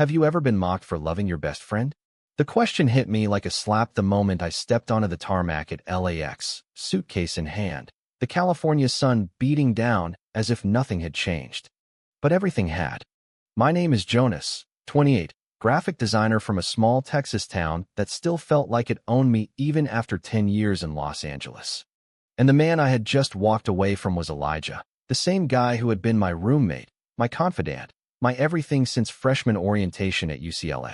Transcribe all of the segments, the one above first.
Have you ever been mocked for loving your best friend? The question hit me like a slap the moment I stepped onto the tarmac at LAX, suitcase in hand, the California sun beating down as if nothing had changed. But everything had. My name is Jonas, 28, graphic designer from a small Texas town that still felt like it owned me even after 10 years in Los Angeles. And the man I had just walked away from was Elijah, the same guy who had been my roommate, my confidant, my everything since freshman orientation at UCLA.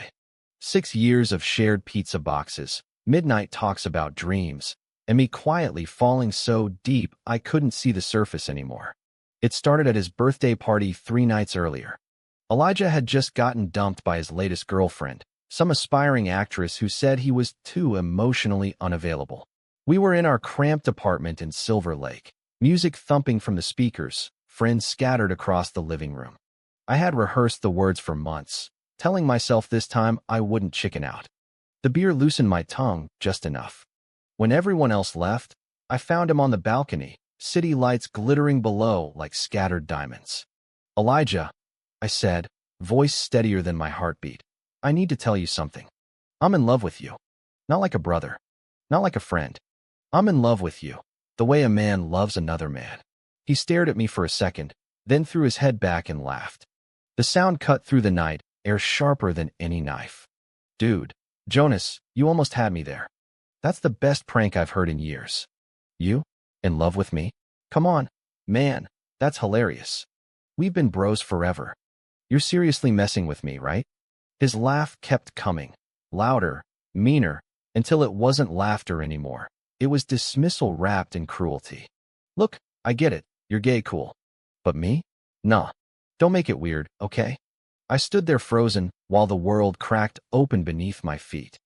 6 years of shared pizza boxes, midnight talks about dreams, and me quietly falling so deep I couldn't see the surface anymore. It started at his birthday party 3 nights earlier. Elijah had just gotten dumped by his latest girlfriend, some aspiring actress who said he was too emotionally unavailable. We were in our cramped apartment in Silver Lake, music thumping from the speakers, friends scattered across the living room. I had rehearsed the words for months, telling myself this time I wouldn't chicken out. The beer loosened my tongue just enough. When everyone else left, I found him on the balcony, city lights glittering below like scattered diamonds. "Elijah," I said, voice steadier than my heartbeat, "I need to tell you something. I'm in love with you. Not like a brother. Not like a friend. I'm in love with you, the way a man loves another man." He stared at me for a second, then threw his head back and laughed. The sound cut through the night, air sharper than any knife. "Dude, Jonas, you almost had me there. That's the best prank I've heard in years." "You? In love with me? Come on, man, that's hilarious. We've been bros forever. You're seriously messing with me, right?" His laugh kept coming, louder, meaner, until it wasn't laughter anymore. It was dismissal wrapped in cruelty. "Look, I get it, you're gay cool. But me? Nah. Don't make it weird, okay?" I stood there frozen while the world cracked open beneath my feet.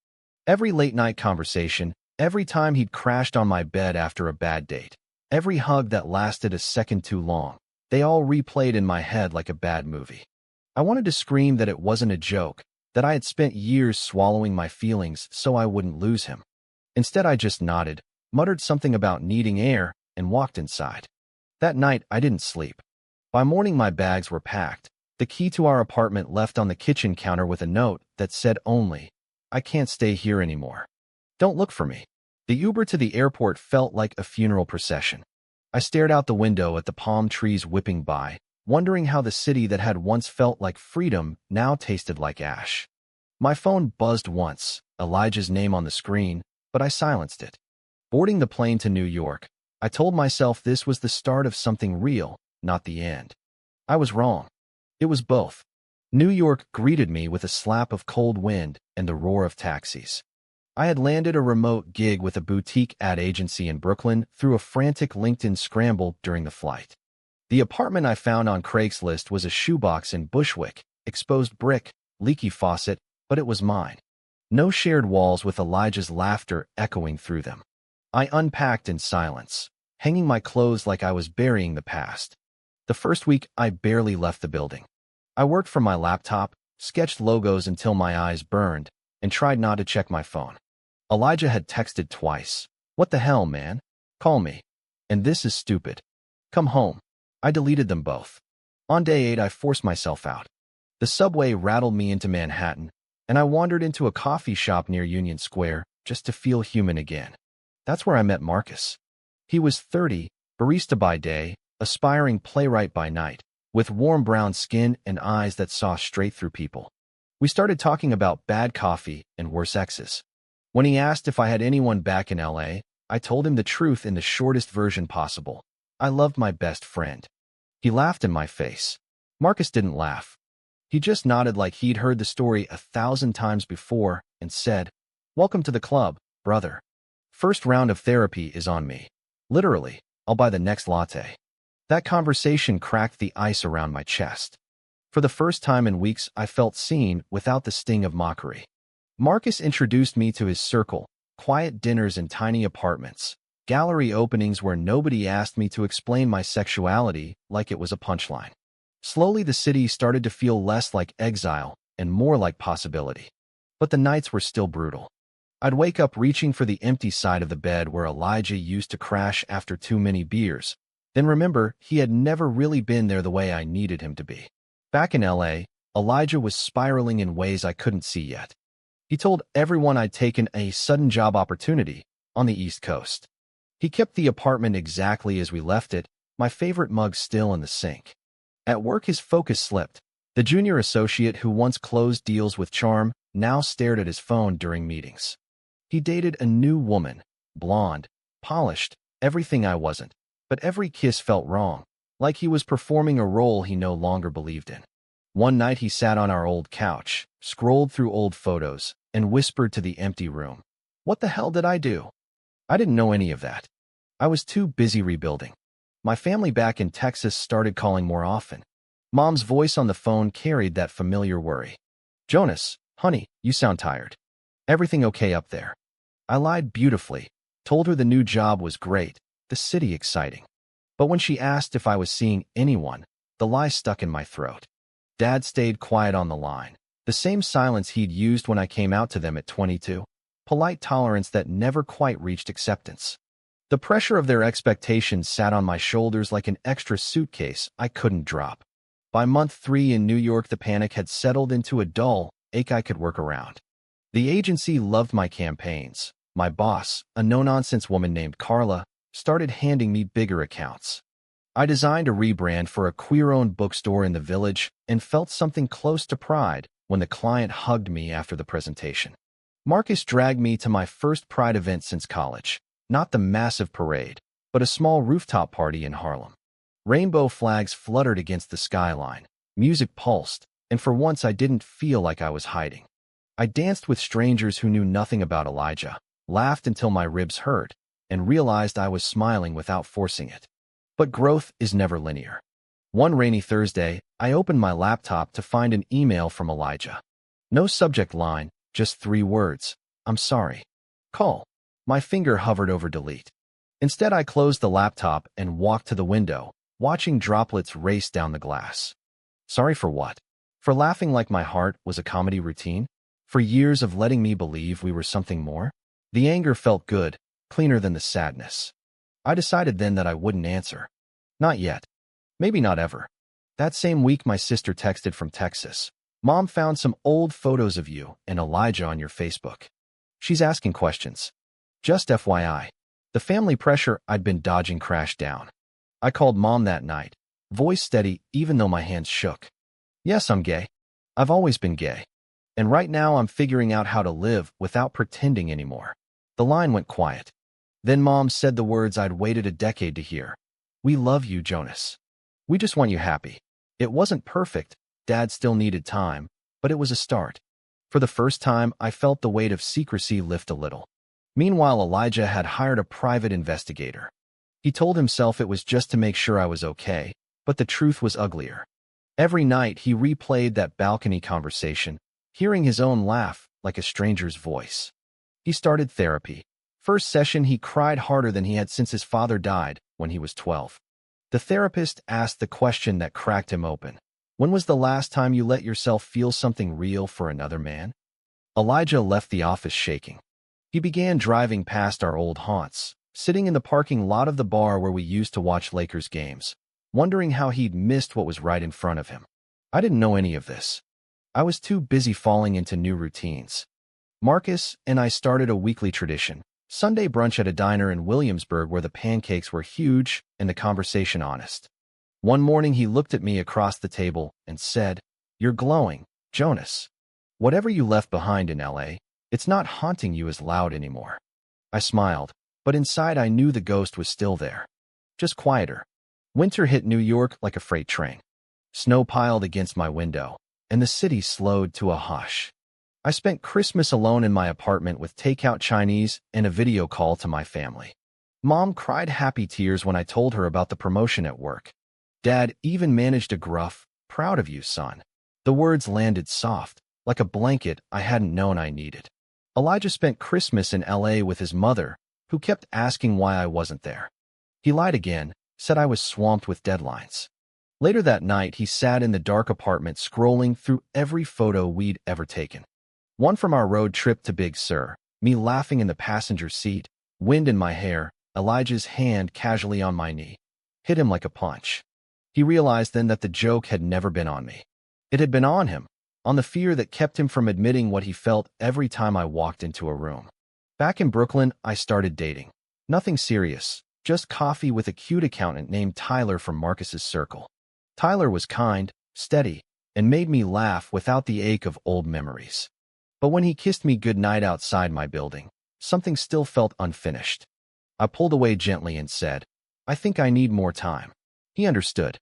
Every late-night conversation, every time he'd crashed on my bed after a bad date, every hug that lasted a second too long, they all replayed in my head like a bad movie. I wanted to scream that it wasn't a joke, that I had spent years swallowing my feelings so I wouldn't lose him. Instead, I just nodded, muttered something about needing air, and walked inside. That night, I didn't sleep. By morning, my bags were packed, the key to our apartment left on the kitchen counter with a note that said only, "I can't stay here anymore. Don't look for me." The Uber to the airport felt like a funeral procession. I stared out the window at the palm trees whipping by, wondering how the city that had once felt like freedom now tasted like ash. My phone buzzed once, Elijah's name on the screen, but I silenced it. Boarding the plane to New York, I told myself this was the start of something real, not the end. I was wrong. It was both. New York greeted me with a slap of cold wind and the roar of taxis. I had landed a remote gig with a boutique ad agency in Brooklyn through a frantic LinkedIn scramble during the flight. The apartment I found on Craigslist was a shoebox in Bushwick, exposed brick, leaky faucet, but it was mine. No shared walls with Elijah's laughter echoing through them. I unpacked in silence, hanging my clothes like I was burying the past. The first week, I barely left the building. I worked from my laptop, sketched logos until my eyes burned, and tried not to check my phone. Elijah had texted twice. "What the hell, man? Call me. And this is stupid. Come home." I deleted them both. On day 8, I forced myself out. The subway rattled me into Manhattan, and I wandered into a coffee shop near Union Square just to feel human again. That's where I met Marcus. He was 30, barista by day, aspiring playwright by night, with warm brown skin and eyes that saw straight through people. We started talking about bad coffee and worse exes. When he asked if I had anyone back in LA, I told him the truth in the shortest version possible. I loved my best friend. He laughed in my face. Marcus didn't laugh. He just nodded like he'd heard the story 1,000 times before and said, "Welcome to the club, brother. First round of therapy is on me. Literally, I'll buy the next latte." That conversation cracked the ice around my chest. For the first time in weeks, I felt seen without the sting of mockery. Marcus introduced me to his circle, quiet dinners in tiny apartments, gallery openings where nobody asked me to explain my sexuality like it was a punchline. Slowly, the city started to feel less like exile and more like possibility. But the nights were still brutal. I'd wake up reaching for the empty side of the bed where Elijah used to crash after too many beers, then remember he had never really been there the way I needed him to be. Back in LA, Elijah was spiraling in ways I couldn't see yet. He told everyone I'd taken a sudden job opportunity on the East Coast. He kept the apartment exactly as we left it, my favorite mug still in the sink. At work, his focus slipped. The junior associate who once closed deals with charm now stared at his phone during meetings. He dated a new woman, blonde, polished, everything I wasn't, but every kiss felt wrong, like he was performing a role he no longer believed in. One night he sat on our old couch, scrolled through old photos, and whispered to the empty room, "What the hell did I do?" I didn't know any of that. I was too busy rebuilding. My family back in Texas started calling more often. Mom's voice on the phone carried that familiar worry. "Jonas, honey, you sound tired. Everything okay up there?" I lied beautifully, told her the new job was great, the city exciting. But when she asked if I was seeing anyone, the lie stuck in my throat. Dad stayed quiet on the line, the same silence he'd used when I came out to them at 22, polite tolerance that never quite reached acceptance. The pressure of their expectations sat on my shoulders like an extra suitcase I couldn't drop. By month 3 in New York, the panic had settled into a dull ache I could work around. The agency loved my campaigns. My boss, a no-nonsense woman named Carla, started handing me bigger accounts. I designed a rebrand for a queer-owned bookstore in the village and felt something close to pride when the client hugged me after the presentation. Marcus dragged me to my first Pride event since college, not the massive parade, but a small rooftop party in Harlem. Rainbow flags fluttered against the skyline, music pulsed, and for once I didn't feel like I was hiding. I danced with strangers who knew nothing about Elijah, laughed until my ribs hurt, and realized I was smiling without forcing it. But growth is never linear. One rainy Thursday, I opened my laptop to find an email from Elijah. No subject line, just 3 words. "I'm sorry. Call." My finger hovered over delete. Instead, I closed the laptop and walked to the window, watching droplets race down the glass. Sorry for what? For laughing like my heart was a comedy routine? For years of letting me believe we were something more? The anger felt good, cleaner than the sadness. I decided then that I wouldn't answer. Not yet. Maybe not ever. That same week, my sister texted from Texas. "Mom found some old photos of you and Elijah on your Facebook. She's asking questions." Just FYI, the family pressure I'd been dodging crashed down. I called Mom that night, voice steady even though my hands shook. "Yes, I'm gay. I've always been gay. And right now I'm figuring out how to live without pretending anymore." The line went quiet. Then Mom said the words I'd waited a decade to hear. "We love you, Jonas. We just want you happy." It wasn't perfect. Dad still needed time, but it was a start. For the first time, I felt the weight of secrecy lift a little. Meanwhile, Elijah had hired a private investigator. He told himself it was just to make sure I was okay, but the truth was uglier. Every night, he replayed that balcony conversation, hearing his own laugh like a stranger's voice. He started therapy. First session, he cried harder than he had since his father died when he was 12. The therapist asked the question that cracked him open. "When was the last time you let yourself feel something real for another man?" Elijah left the office shaking. He began driving past our old haunts, sitting in the parking lot of the bar where we used to watch Lakers games, wondering how he'd missed what was right in front of him. I didn't know any of this. I was too busy falling into new routines. Marcus and I started a weekly tradition, Sunday brunch at a diner in Williamsburg where the pancakes were huge and the conversation honest. One morning he looked at me across the table and said, "You're glowing, Jonas. Whatever you left behind in LA, it's not haunting you as loud anymore." I smiled, but inside I knew the ghost was still there. Just quieter. Winter hit New York like a freight train. Snow piled against my window, and the city slowed to a hush. I spent Christmas alone in my apartment with takeout Chinese and a video call to my family. Mom cried happy tears when I told her about the promotion at work. Dad even managed a gruff, "Proud of you, son." The words landed soft, like a blanket I hadn't known I needed. Elijah spent Christmas in LA with his mother, who kept asking why I wasn't there. He lied again, said I was swamped with deadlines. Later that night, he sat in the dark apartment scrolling through every photo we'd ever taken. One from our road trip to Big Sur, me laughing in the passenger seat, wind in my hair, Elijah's hand casually on my knee. Hit him like a punch. He realized then that the joke had never been on me. It had been on the fear that kept him from admitting what he felt every time I walked into a room. Back in Brooklyn, I started dating. Nothing serious, just coffee with a cute accountant named Tyler from Marcus's circle. Tyler was kind, steady, and made me laugh without the ache of old memories. But when he kissed me goodnight outside my building, something still felt unfinished. I pulled away gently and said, "I think I need more time." He understood.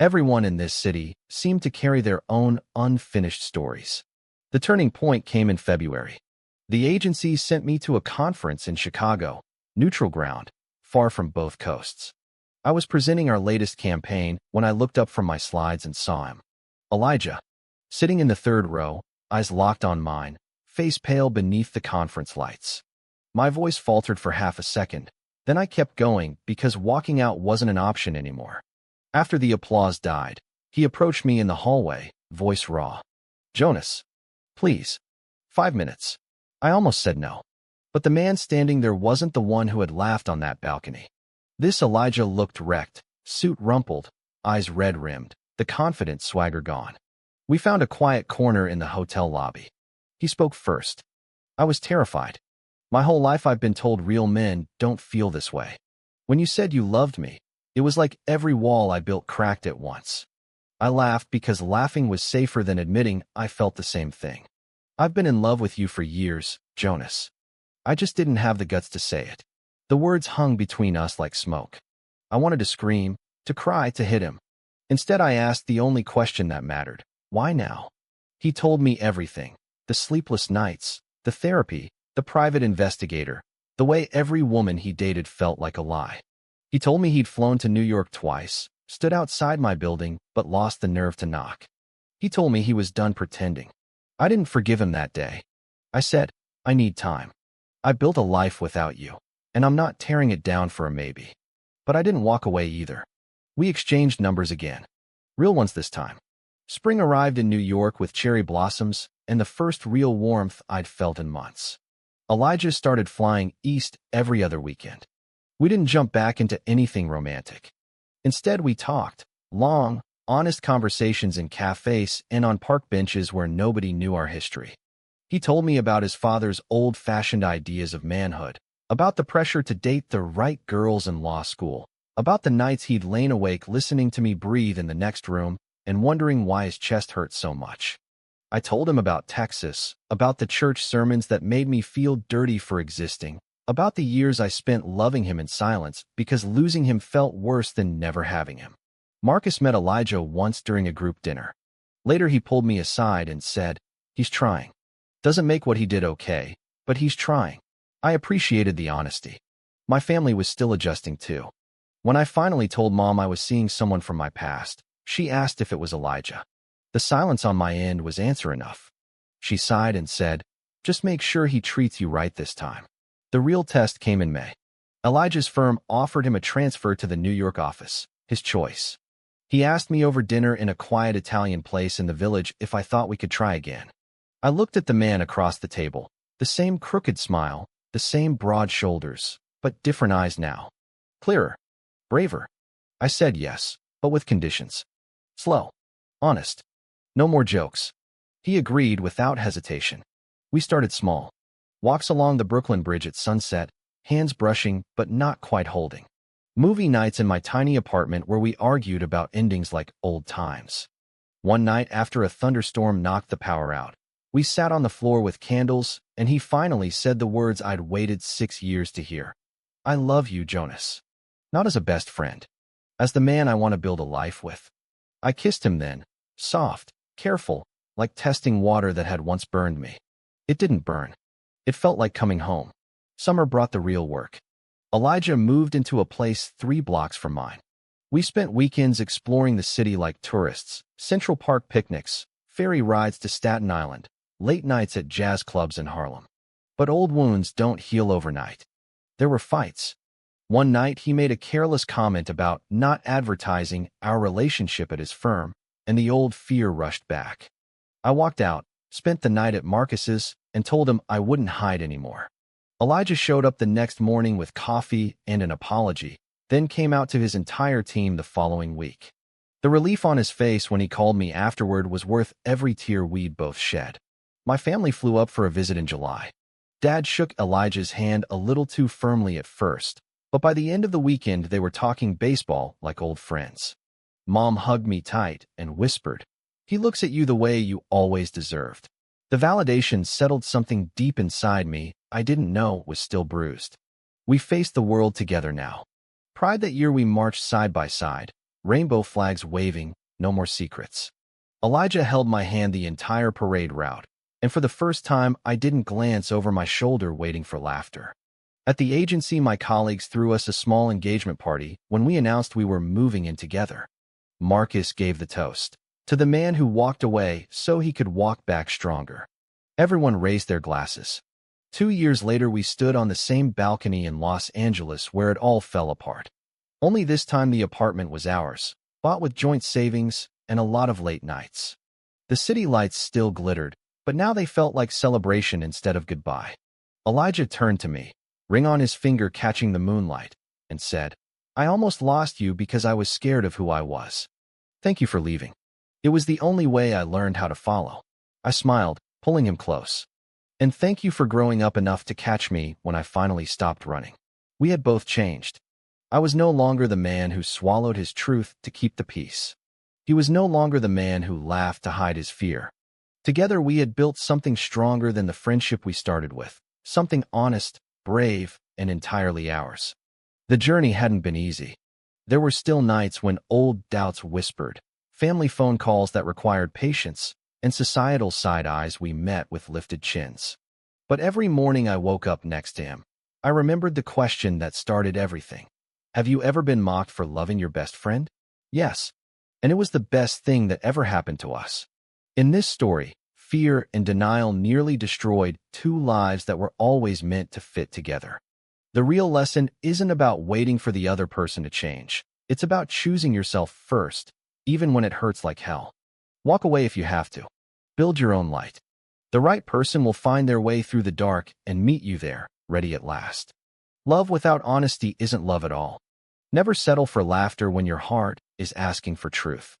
Everyone in this city seemed to carry their own unfinished stories. The turning point came in February. The agency sent me to a conference in Chicago, neutral ground, far from both coasts. I was presenting our latest campaign when I looked up from my slides and saw him. Elijah, sitting in the third row, eyes locked on mine, face pale beneath the conference lights. My voice faltered for half a second, then I kept going because walking out wasn't an option anymore. After the applause died, he approached me in the hallway, voice raw. "Jonas, please. 5 minutes." I almost said no. But the man standing there wasn't the one who had laughed on that balcony. This Elijah looked wrecked, suit rumpled, eyes red-rimmed, the confident swagger gone. We found a quiet corner in the hotel lobby. He spoke first. I was terrified. My whole life I've been told real men don't feel this way. When you said you loved me, it was like every wall I built cracked at once. I laughed because laughing was safer than admitting I felt the same thing. "I've been in love with you for years, Jonas. I just didn't have the guts to say it." The words hung between us like smoke. I wanted to scream, to cry, to hit him. Instead, I asked the only question that mattered. Why now? He told me everything. The sleepless nights, the therapy, the private investigator, the way every woman he dated felt like a lie. He told me he'd flown to New York twice, stood outside my building, but lost the nerve to knock. He told me he was done pretending. I didn't forgive him that day. I said, "I need time. I built a life without you, and I'm not tearing it down for a maybe." But I didn't walk away either. We exchanged numbers again. Real ones this time. Spring arrived in New York with cherry blossoms and the first real warmth I'd felt in months. Elijah started flying east every other weekend. We didn't jump back into anything romantic. Instead, we talked, long, honest conversations in cafes and on park benches where nobody knew our history. He told me about his father's old-fashioned ideas of manhood, about the pressure to date the right girls in law school, about the nights he'd lain awake listening to me breathe in the next room and wondering why his chest hurt so much. I told him about Texas, about the church sermons that made me feel dirty for existing, about the years I spent loving him in silence because losing him felt worse than never having him. Marcus met Elijah once during a group dinner. Later, he pulled me aside and said, "He's trying. Doesn't make what he did okay, but he's trying." I appreciated the honesty. My family was still adjusting too. When I finally told Mom I was seeing someone from my past, she asked if it was Elijah. The silence on my end was answer enough. She sighed and said, "Just make sure he treats you right this time." The real test came in May. Elijah's firm offered him a transfer to the New York office, his choice. He asked me over dinner in a quiet Italian place in the village if I thought we could try again. I looked at the man across the table, the same crooked smile, the same broad shoulders, but different eyes now. Clearer, braver. I said yes, but with conditions. Slow, honest. No more jokes. He agreed without hesitation. We started small. Walks along the Brooklyn Bridge at sunset, hands brushing but not quite holding. Movie nights in my tiny apartment where we argued about endings like old times. One night after a thunderstorm knocked the power out, we sat on the floor with candles and he finally said the words I'd waited 6 years to hear. "I love you, Jonas." Not as a best friend. As the man I want to build a life with. I kissed him then, soft, careful, like testing water that had once burned me. It didn't burn. It felt like coming home. Summer brought the real work. Elijah moved into a place 3 blocks from mine. We spent weekends exploring the city like tourists, Central Park picnics, ferry rides to Staten Island, late nights at jazz clubs in Harlem. But old wounds don't heal overnight. There were fights. One night, he made a careless comment about not advertising our relationship at his firm, and the old fear rushed back. I walked out, spent the night at Marcus's, and told him I wouldn't hide anymore. Elijah showed up the next morning with coffee and an apology, then came out to his entire team the following week. The relief on his face when he called me afterward was worth every tear we'd both shed. My family flew up for a visit in July. Dad shook Elijah's hand a little too firmly at first, but by the end of the weekend they were talking baseball like old friends. Mom hugged me tight and whispered, "He looks at you the way you always deserved." The validation settled something deep inside me I didn't know was still bruised. We faced the world together now. Pride that year we marched side by side, rainbow flags waving, no more secrets. Elijah held my hand the entire parade route, and for the first time I didn't glance over my shoulder waiting for laughter. At the agency, my colleagues threw us a small engagement party when we announced we were moving in together. Marcus gave the toast, to the man who walked away so he could walk back stronger. Everyone raised their glasses. 2 years later we stood on the same balcony in Los Angeles where it all fell apart. Only this time the apartment was ours, bought with joint savings and a lot of late nights. The city lights still glittered, but now they felt like celebration instead of goodbye. Elijah turned to me, ring on his finger catching the moonlight, and said, "I almost lost you because I was scared of who I was. Thank you for leaving. It was the only way I learned how to follow." I smiled, pulling him close. "And thank you for growing up enough to catch me when I finally stopped running." We had both changed. I was no longer the man who swallowed his truth to keep the peace. He was no longer the man who laughed to hide his fear. Together we had built something stronger than the friendship we started with, something honest, brave, and entirely ours. The journey hadn't been easy. There were still nights when old doubts whispered, family phone calls that required patience, and societal side eyes we met with lifted chins. But every morning I woke up next to him, I remembered the question that started everything. Have you ever been mocked for loving your best friend? Yes. And it was the best thing that ever happened to us. In this story, fear and denial nearly destroyed 2 lives that were always meant to fit together. The real lesson isn't about waiting for the other person to change. It's about choosing yourself first, even when it hurts like hell. Walk away if you have to. Build your own light. The right person will find their way through the dark and meet you there, ready at last. Love without honesty isn't love at all. Never settle for laughter when your heart is asking for truth.